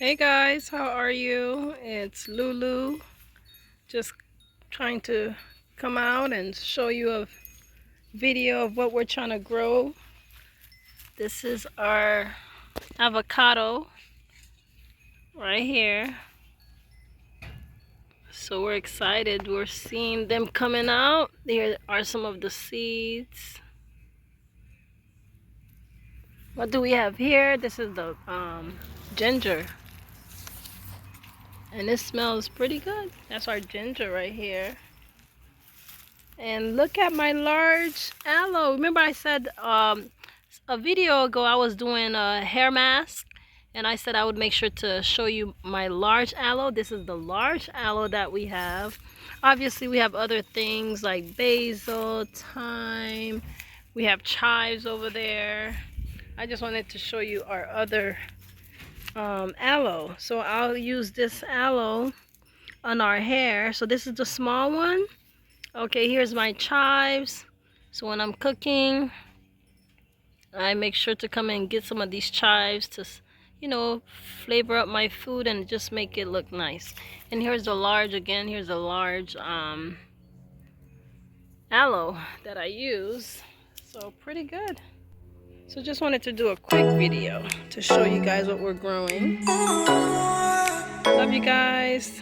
Hey guys, how are you? It's Lulu. Just trying to come out and show you a video of what we're trying to grow. This is our avocado right here. So we're excited. We're seeing them coming out. Here are some of the seeds. What do we have here? This is the ginger. And it smells pretty good. That's our ginger right here. And look at my large aloe. Remember I said a video ago I was doing a hair mask and I said I would make sure to show you my large aloe. This is the large aloe that we have. Obviously we have other things like basil, thyme. We have chives over there. I just wanted to show you our other aloe. So I'll use this aloe on our hair. So this is the small one. Okay, here's my chives. So when I'm cooking, I make sure to come and get some of these chives to, you know, flavor up my food and just make it look nice. And here's the large again. Here's the large aloe that I use. So pretty good. So just wanted to do a quick video to show you guys what we're growing. Love you guys.